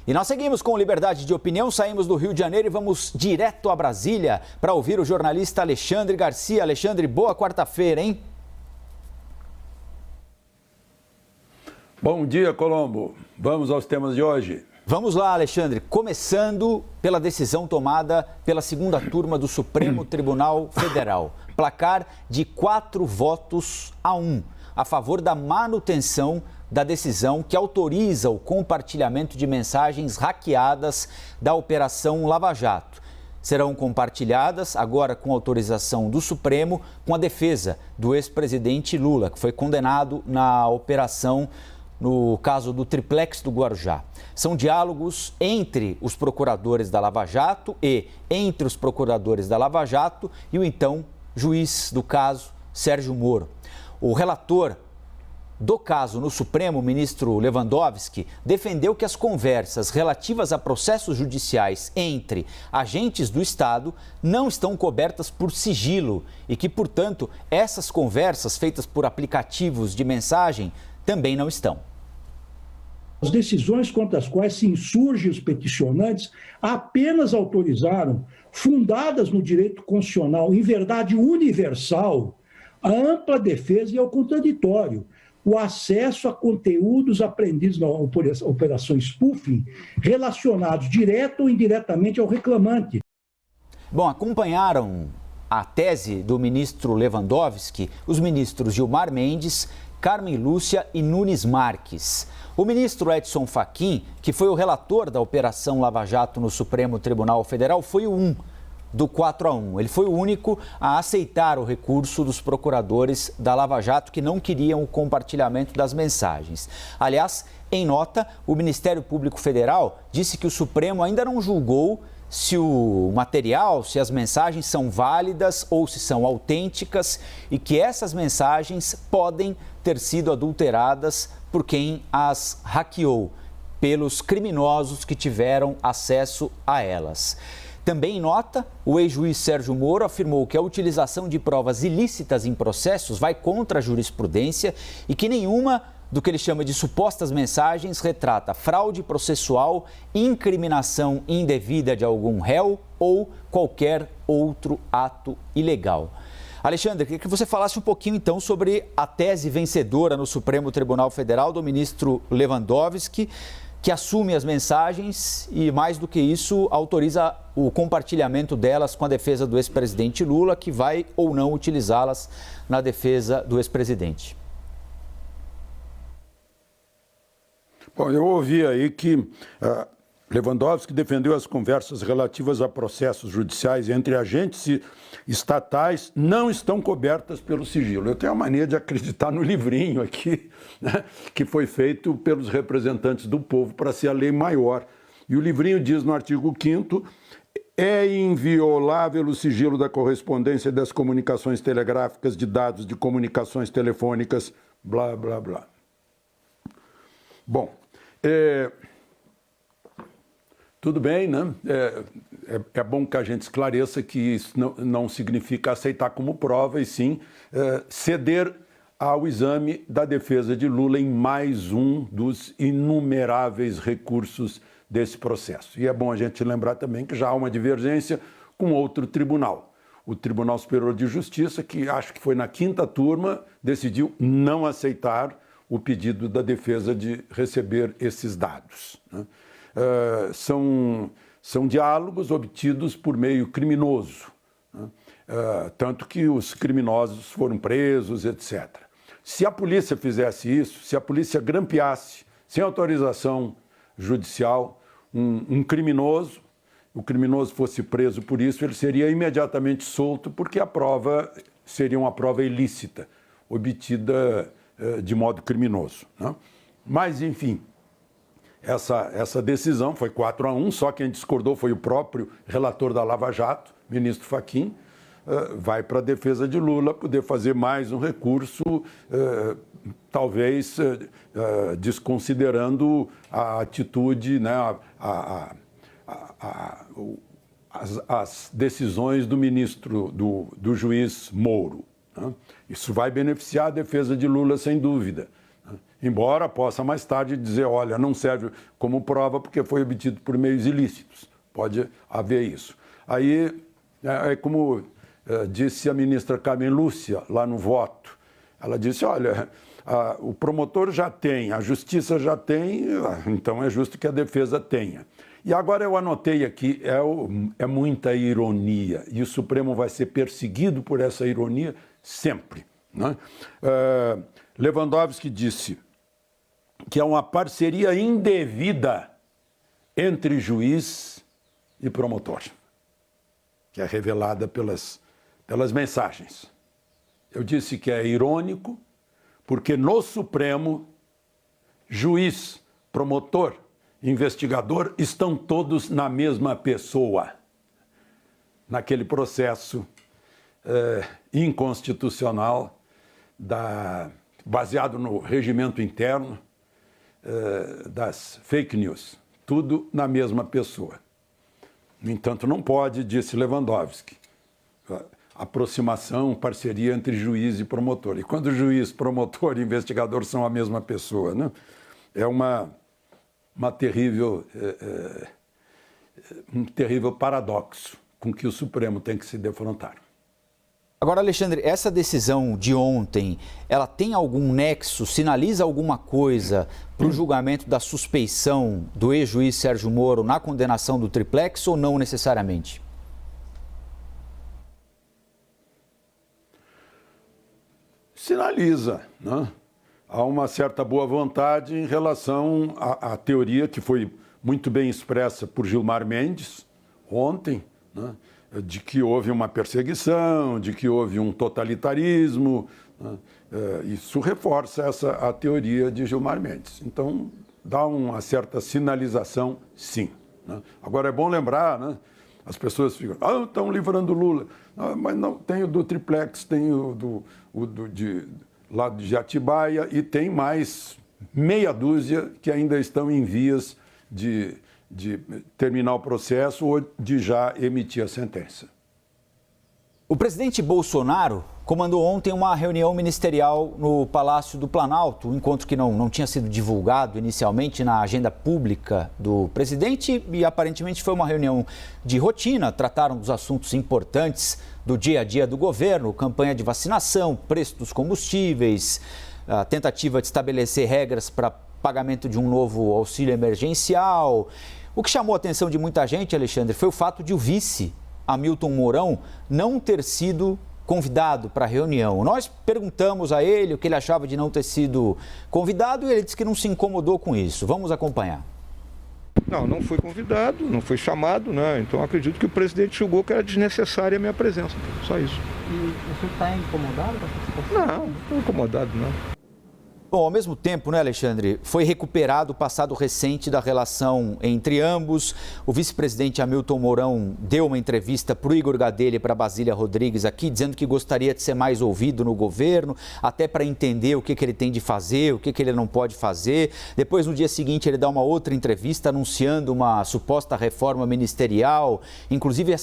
E nós seguimos com liberdade de opinião, saímos do Rio de Janeiro e vamos direto a Brasília para ouvir o jornalista Alexandre Garcia. Alexandre, boa quarta-feira, hein? Bom dia, Colombo. Vamos aos temas de hoje. Vamos lá, Alexandre. Começando pela decisão tomada pela segunda turma do Supremo Tribunal Federal. Placar de 4-1 a favor da manutenção da decisão que autoriza o compartilhamento de mensagens hackeadas da Operação Lava Jato. Serão compartilhadas, agora com autorização do Supremo, com a defesa do ex-presidente Lula, que foi condenado na operação no caso do triplex do Guarujá. São diálogos entre os procuradores da Lava Jato e entre os procuradores da Lava Jato e o então juiz do caso, Sérgio Moro. O relator do caso no Supremo, o ministro Lewandowski, defendeu que as conversas relativas a processos judiciais entre agentes do Estado não estão cobertas por sigilo e que, portanto, essas conversas feitas por aplicativos de mensagem também não estão. As decisões contra as quais se insurgem os peticionantes apenas autorizaram, fundadas no direito constitucional, em verdade universal, a ampla defesa e ao contraditório, o acesso a conteúdos apreendidos na operação spoofing relacionados direto ou indiretamente ao reclamante. Bom, acompanharam a tese do ministro Lewandowski os ministros Gilmar Mendes, Carmen Lúcia e Nunes Marques. O ministro Edson Fachin, que foi o relator da Operação Lava Jato no Supremo Tribunal Federal, foi o do 4-1. Ele foi o único a aceitar o recurso dos procuradores da Lava Jato que não queriam o compartilhamento das mensagens. Aliás, em nota, o Ministério Público Federal disse que o Supremo ainda não julgou se o material, se as mensagens são válidas ou se são autênticas e que essas mensagens podem ter sido adulteradas por quem as hackeou, pelos criminosos que tiveram acesso a elas. Também em nota, o ex-juiz Sérgio Moro afirmou que a utilização de provas ilícitas em processos vai contra a jurisprudência e que nenhuma do que ele chama de supostas mensagens retrata fraude processual, incriminação indevida de algum réu ou qualquer outro ato ilegal. Alexandre, queria que você falasse um pouquinho então sobre a tese vencedora no Supremo Tribunal Federal do ministro Lewandowski, que assume as mensagens e, mais do que isso, autoriza o compartilhamento delas com a defesa do ex-presidente Lula, que vai ou não utilizá-las na defesa do ex-presidente. Bom, eu ouvi aí que Lewandowski defendeu as conversas relativas a processos judiciais entre agentes estatais não estão cobertas pelo sigilo. Eu tenho a mania de acreditar no livrinho aqui, né, que foi feito pelos representantes do povo para ser a lei maior. E o livrinho diz no artigo 5º, é inviolável o sigilo da correspondência e das comunicações telegráficas, de dados de comunicações telefônicas, blá, blá, blá. Bom, tudo bem, né? É bom que a gente esclareça que isso não significa aceitar como prova, e sim ceder ao exame da defesa de Lula em mais um dos inumeráveis recursos desse processo. E é bom a gente lembrar também que já há uma divergência com outro tribunal. O Tribunal Superior de Justiça, que acho que foi na 5ª turma, decidiu não aceitar o pedido da defesa de receber esses dados, né? São diálogos obtidos por meio criminoso, né? Tanto que os criminosos foram presos, etc. Se a polícia fizesse isso, se a polícia grampeasse, sem autorização judicial, um criminoso, o criminoso fosse preso por isso, ele seria imediatamente solto, porque a prova seria uma prova ilícita, obtida de modo criminoso, né? Mas, enfim, essa decisão foi 4-1, só quem discordou foi o próprio relator da Lava Jato, ministro Fachin, vai para a defesa de Lula poder fazer mais um recurso, talvez desconsiderando a atitude, né, as decisões do ministro, do juiz Moro, né? Isso vai beneficiar a defesa de Lula, sem dúvida, Embora possa mais tarde dizer, olha, não serve como prova porque foi obtido por meios ilícitos. Pode haver isso. Aí, como disse a ministra Carmen Lúcia lá no voto, ela disse, olha, o promotor já tem, a justiça já tem, então é justo que a defesa tenha. E agora eu anotei aqui, é muita ironia, e o Supremo vai ser perseguido por essa ironia sempre, né? Lewandowski disse que é uma parceria indevida entre juiz e promotor, que é revelada pelas mensagens. Eu disse que é irônico, porque no Supremo, juiz, promotor, investigador estão todos na mesma pessoa, naquele processo inconstitucional baseado no regimento interno das fake news, tudo na mesma pessoa. No entanto, não pode, disse Lewandowski, aproximação, parceria entre juiz e promotor. E quando juiz, promotor e investigador são a mesma pessoa, né? É um terrível paradoxo com que o Supremo tem que se defrontar. Agora, Alexandre, essa decisão de ontem, ela tem algum nexo, sinaliza alguma coisa para o julgamento da suspeição do ex-juiz Sérgio Moro na condenação do triplex ou não necessariamente? Sinaliza, né? Há uma certa boa vontade em relação à teoria que foi muito bem expressa por Gilmar Mendes ontem, né? De que houve uma perseguição, de que houve um totalitarismo, né? Isso reforça a teoria de Gilmar Mendes. Então, dá uma certa sinalização, sim, né? Agora, é bom lembrar, né? As pessoas ficam, estão livrando o Lula. Mas não, tem o do triplex, tem o lá de Atibaia e tem mais meia dúzia que ainda estão em vias de terminar o processo ou de já emitir a sentença. O presidente Bolsonaro comandou ontem uma reunião ministerial no Palácio do Planalto, um encontro que não tinha sido divulgado inicialmente na agenda pública do presidente e aparentemente foi uma reunião de rotina, trataram dos assuntos importantes do dia a dia do governo, campanha de vacinação, preço dos combustíveis, a tentativa de estabelecer regras para pagamento de um novo auxílio emergencial. O que chamou a atenção de muita gente, Alexandre, foi o fato de o vice, Hamilton Mourão, não ter sido convidado para a reunião. Nós perguntamos a ele o que ele achava de não ter sido convidado e ele disse que não se incomodou com isso. Vamos acompanhar. Não fui convidado, não fui chamado, né? Então acredito que o presidente julgou que era desnecessária a minha presença, só isso. E o senhor está incomodado com essa situação? Não estou incomodado, não. Bom, ao mesmo tempo, né, Alexandre, foi recuperado o passado recente da relação entre ambos. O vice-presidente Hamilton Mourão deu uma entrevista para o Igor Gadelha e para a Basília Rodrigues aqui, dizendo que gostaria de ser mais ouvido no governo, até para entender o que ele tem de fazer, o que ele não pode fazer. Depois, no dia seguinte, ele dá uma outra entrevista anunciando uma suposta reforma ministerial, inclusive a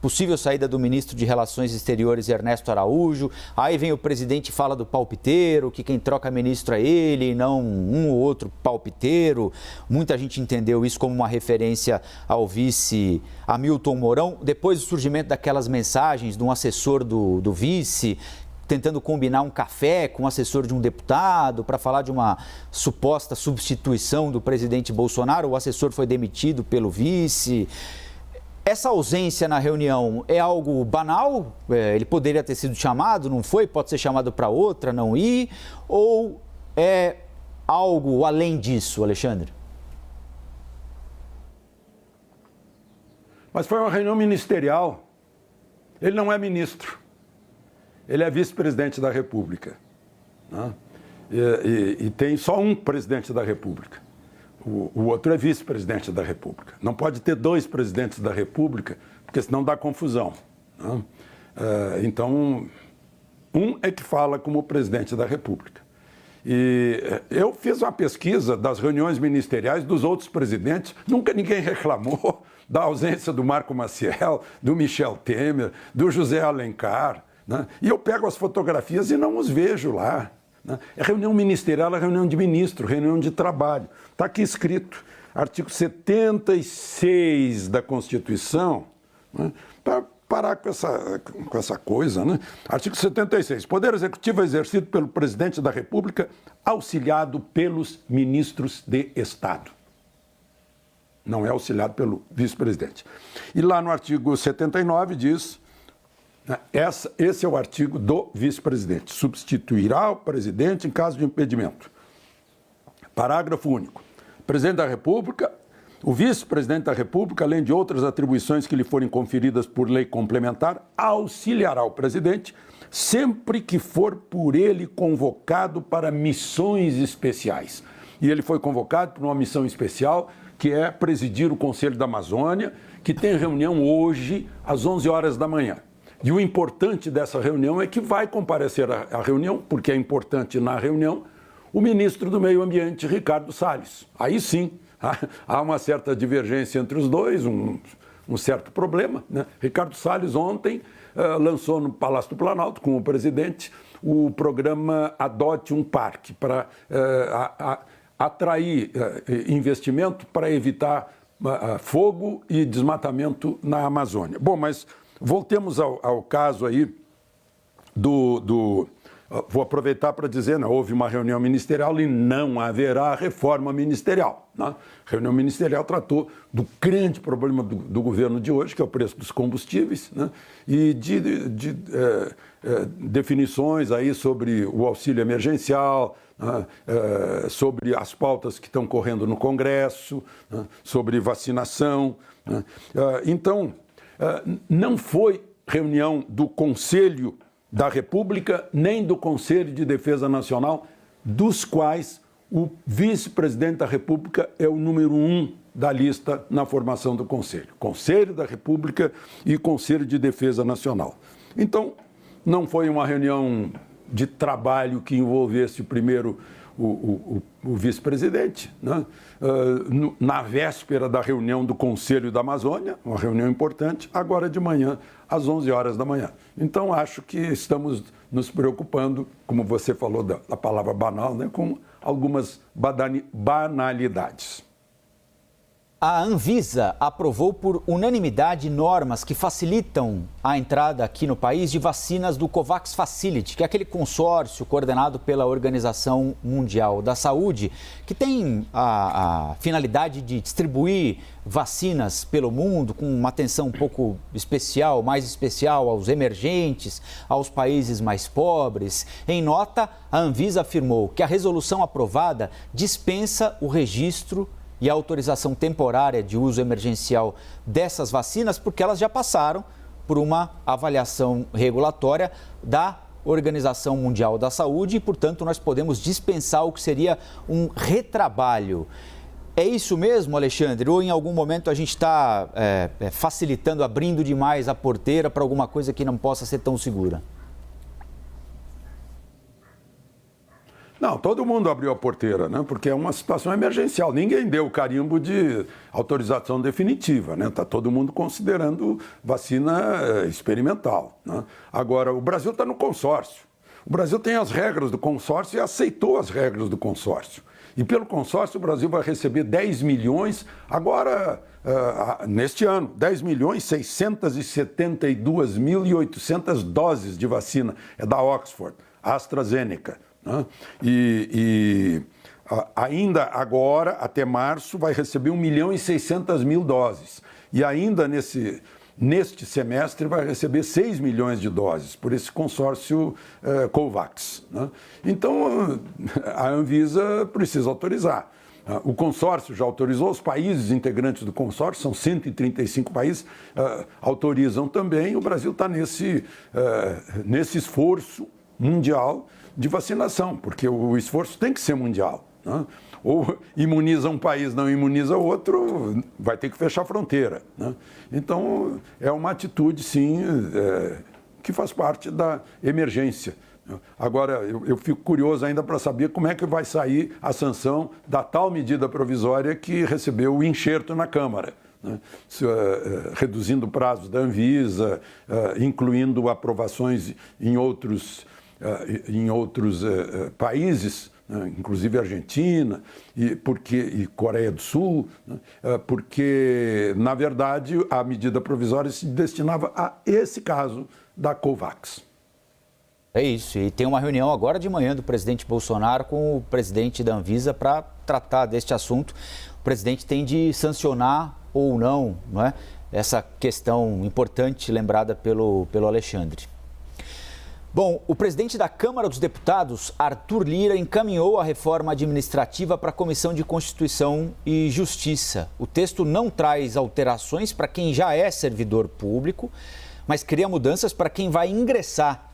possível saída do ministro de Relações Exteriores, Ernesto Araújo. Aí vem o presidente e fala do palpiteiro, que quem troca ministro é ele, não um ou outro palpiteiro. Muita gente entendeu isso como uma referência ao vice Hamilton Mourão. Depois do surgimento daquelas mensagens de um assessor do vice, tentando combinar um café com o assessor de um deputado para falar de uma suposta substituição do presidente Bolsonaro. O assessor foi demitido pelo vice. Essa ausência na reunião é algo banal? Ele poderia ter sido chamado, não foi? Pode ser chamado para outra, não ir? Ou é algo além disso, Alexandre? Mas foi uma reunião ministerial. Ele não é ministro. Ele é vice-presidente da República, né? E tem só um presidente da República. O outro é vice-presidente da República. Não pode ter dois presidentes da República, porque senão dá confusão, né? Então, um é que fala como presidente da República. E eu fiz uma pesquisa das reuniões ministeriais dos outros presidentes, nunca ninguém reclamou da ausência do Marco Maciel, do Michel Temer, do José Alencar, né? E eu pego as fotografias e não os vejo lá. né? É reunião ministerial, é reunião de ministro, reunião de trabalho. Está aqui escrito, artigo 76 da Constituição, né? Para parar com essa coisa, né? Artigo 76. Poder Executivo é exercido pelo Presidente da República, auxiliado pelos ministros de Estado. Não é auxiliado pelo vice-presidente. E lá no artigo 79 diz, né, esse é o artigo do vice-presidente, substituirá o presidente em caso de impedimento. Parágrafo único. Presidente da República, o vice-presidente da República, além de outras atribuições que lhe forem conferidas por lei complementar, auxiliará o presidente sempre que for por ele convocado para missões especiais. E ele foi convocado para uma missão especial, que é presidir o Conselho da Amazônia, que tem reunião hoje às 11 horas da manhã. E o importante dessa reunião é que vai comparecer à reunião, porque é importante na reunião, o ministro do Meio Ambiente, Ricardo Salles. Aí sim, há uma certa divergência entre os dois, um certo problema, né? Ricardo Salles ontem lançou no Palácio do Planalto, com o presidente, o programa Adote um Parque, para atrair investimento para evitar fogo e desmatamento na Amazônia. Bom, mas voltemos ao caso aí vou aproveitar para dizer, né, houve uma reunião ministerial e não haverá reforma ministerial. Né? A reunião ministerial tratou do grande problema do governo de hoje, que é o preço dos combustíveis, né? E de definições aí sobre o auxílio emergencial, né? Sobre as pautas que estão correndo no Congresso, né? Sobre vacinação. Né? Então, não foi reunião do Conselho da República, nem do Conselho de Defesa Nacional, dos quais o vice-presidente da República é o número 1 da lista na formação do Conselho. Conselho da República e Conselho de Defesa Nacional. Então, não foi uma reunião de trabalho que envolvesse primeiro o vice-presidente, né? Na véspera da reunião do Conselho da Amazônia, uma reunião importante, agora de manhã, às 11 horas da manhã. Então, acho que estamos nos preocupando, como você falou da palavra banal, né, com algumas banalidades. A Anvisa aprovou por unanimidade normas que facilitam a entrada aqui no país de vacinas do COVAX Facility, que é aquele consórcio coordenado pela Organização Mundial da Saúde, que tem a finalidade de distribuir vacinas pelo mundo com uma atenção um pouco especial, mais especial aos emergentes, aos países mais pobres. Em nota, a Anvisa afirmou que a resolução aprovada dispensa o registro e a autorização temporária de uso emergencial dessas vacinas, porque elas já passaram por uma avaliação regulatória da Organização Mundial da Saúde e, portanto, nós podemos dispensar o que seria um retrabalho. É isso mesmo, Alexandre? Ou em algum momento a gente está facilitando, abrindo demais a porteira para alguma coisa que não possa ser tão segura? Não, todo mundo abriu a porteira, né? Porque é uma situação emergencial. Ninguém deu o carimbo de autorização definitiva, né? Está todo mundo considerando vacina experimental, né? Agora, o Brasil está no consórcio. O Brasil tem as regras do consórcio e aceitou as regras do consórcio. E pelo consórcio o Brasil vai receber 10 milhões, agora, neste ano, 10.672.800 doses de vacina. É da Oxford, AstraZeneca. Né? Ainda agora, até março, vai receber 1.600.000 doses. E ainda neste semestre vai receber 6 milhões de doses por esse consórcio COVAX. Né? Então, a Anvisa precisa autorizar. O consórcio já autorizou, os países integrantes do consórcio, são 135 países, autorizam também. O Brasil está nesse esforço mundial de vacinação, porque o esforço tem que ser mundial. Né? Ou imuniza um país, não imuniza outro, vai ter que fechar a fronteira. Né? Então, é uma atitude, sim, que faz parte da emergência. Agora, eu fico curioso ainda para saber como é que vai sair a sanção da tal medida provisória que recebeu o enxerto na Câmara. Né? Reduzindo prazos da Anvisa, incluindo aprovações em outros em outros países, inclusive Argentina e Coreia do Sul, porque, na verdade, a medida provisória se destinava a esse caso da Covax. É isso, e tem uma reunião agora de manhã do presidente Bolsonaro com o presidente da Anvisa para tratar deste assunto. O presidente tem de sancionar ou não, não é? Essa questão importante lembrada pelo Alexandre. Bom, o presidente da Câmara dos Deputados, Arthur Lira, encaminhou a reforma administrativa para a Comissão de Constituição e Justiça. O texto não traz alterações para quem já é servidor público, mas cria mudanças para quem vai ingressar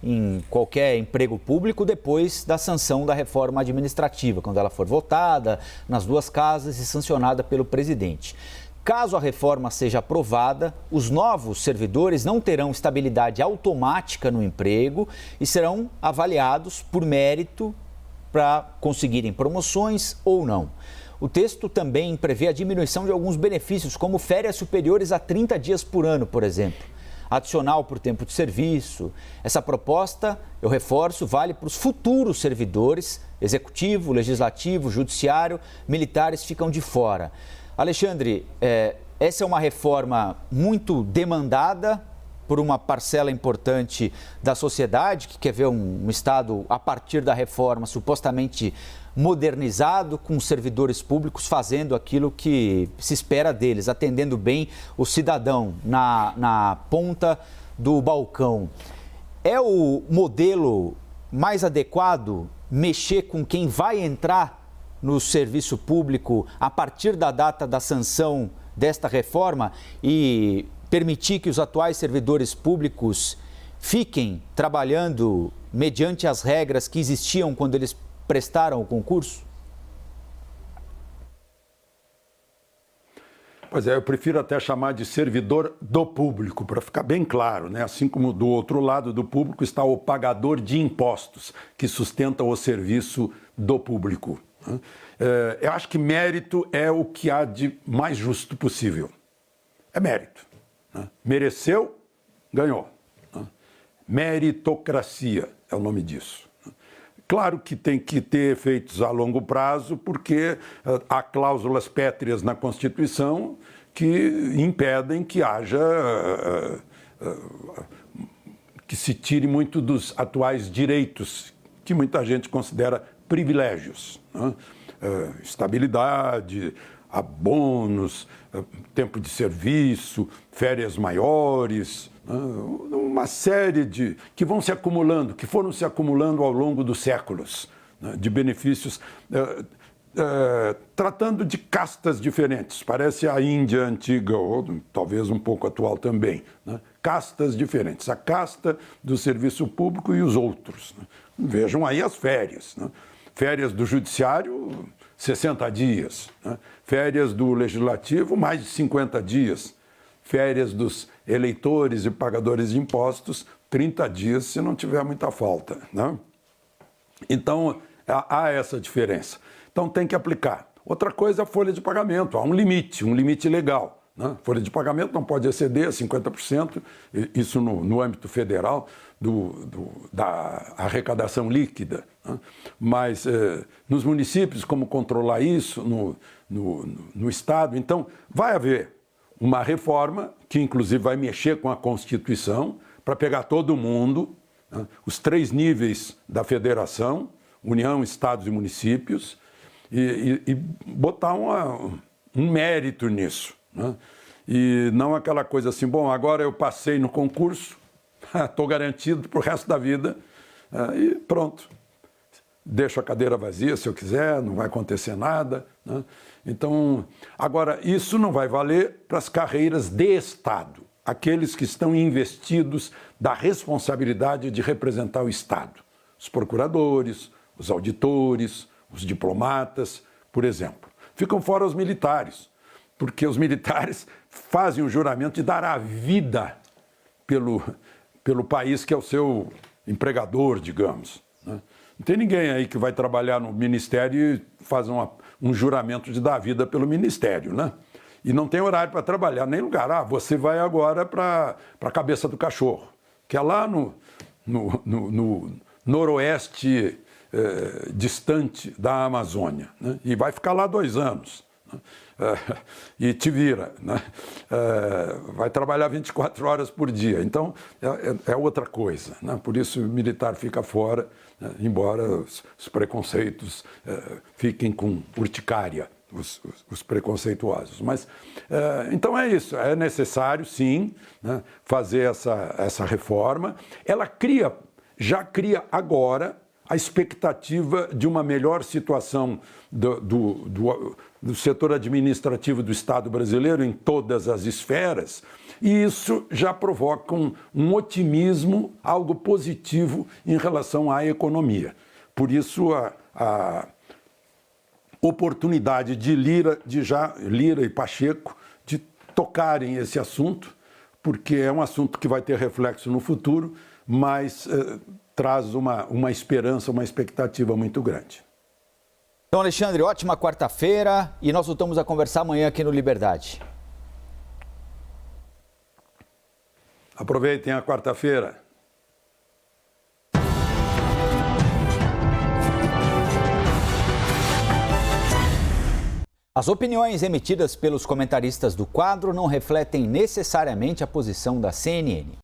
em qualquer emprego público depois da sanção da reforma administrativa, quando ela for votada nas duas casas e sancionada pelo presidente. Caso a reforma seja aprovada, os novos servidores não terão estabilidade automática no emprego e serão avaliados por mérito para conseguirem promoções ou não. O texto também prevê a diminuição de alguns benefícios, como férias superiores a 30 dias por ano, por exemplo. Adicional por tempo de serviço. Essa proposta, eu reforço, vale para os futuros servidores, executivo, legislativo, judiciário, militares ficam de fora. Alexandre, essa é uma reforma muito demandada por uma parcela importante da sociedade que quer ver um Estado, a partir da reforma, supostamente modernizado, com servidores públicos fazendo aquilo que se espera deles, atendendo bem o cidadão na ponta do balcão. É o modelo mais adequado mexer com quem vai entrar no serviço público a partir da data da sanção desta reforma e permitir que os atuais servidores públicos fiquem trabalhando mediante as regras que existiam quando eles prestaram o concurso? Pois é, eu prefiro até chamar de servidor do público, para ficar bem claro, né? Assim como do outro lado do público está o pagador de impostos, que sustenta o serviço do público. Eu acho que mérito é o que há de mais justo possível. É mérito. Mereceu, ganhou. Meritocracia é o nome disso. Claro que tem que ter efeitos a longo prazo, porque há cláusulas pétreas na Constituição que impedem que haja, que se tire muito dos atuais direitos, que muita gente considera privilégios. Estabilidade, bônus, tempo de serviço, férias maiores, uma série de que vão se acumulando, que foram se acumulando ao longo dos séculos, de benefícios, tratando de castas diferentes. Parece a Índia antiga, ou talvez um pouco atual também. Castas diferentes, a casta do serviço público e os outros. Vejam aí as férias. Férias do judiciário, 60 dias. Férias do legislativo, mais de 50 dias. Férias dos eleitores e pagadores de impostos, 30 dias, se não tiver muita falta. Então, há essa diferença. Então, tem que aplicar. Outra coisa é a folha de pagamento. Há um limite legal. Folha de pagamento não pode exceder 50%, isso no âmbito federal, da arrecadação líquida. Mas nos municípios, como controlar isso no Estado? Então, vai haver uma reforma que, inclusive, vai mexer com a Constituição para pegar todo mundo, os 3 níveis da federação, União, Estados e municípios, e botar um mérito nisso. E não aquela coisa assim, bom, agora eu passei no concurso, estou garantido para o resto da vida, e pronto. Deixo a cadeira vazia se eu quiser, não vai acontecer nada. Então, agora, isso não vai valer para as carreiras de Estado, aqueles que estão investidos da responsabilidade de representar o Estado. Os procuradores, os auditores, os diplomatas, por exemplo. Ficam fora os militares, porque os militares fazem o juramento de dar a vida pelo país que é o seu empregador, digamos. Não tem ninguém aí que vai trabalhar no ministério e faz um juramento de dar a vida pelo ministério, E não tem horário para trabalhar, nem lugar. Você vai agora para a cabeça do cachorro, que é lá no noroeste distante da Amazônia, né? E vai ficar lá 2 anos. Né? E te vira, né? Vai trabalhar 24 horas por dia. Então, é outra coisa, né? Por isso o militar fica fora, né? Embora os preconceitos fiquem com urticária, os preconceituosos. Mas, então é isso, é necessário, sim, né, fazer essa reforma. Ela já cria agora a expectativa de uma melhor situação do setor administrativo do Estado brasileiro em todas as esferas, e isso já provoca um otimismo, algo positivo em relação à economia. Por isso, a oportunidade de Lira e Pacheco de tocarem esse assunto, porque é um assunto que vai ter reflexo no futuro, mas traz uma esperança, uma expectativa muito grande. Então, Alexandre, ótima quarta-feira e nós voltamos a conversar amanhã aqui no Liberdade. Aproveitem a quarta-feira. As opiniões emitidas pelos comentaristas do quadro não refletem necessariamente a posição da CNN.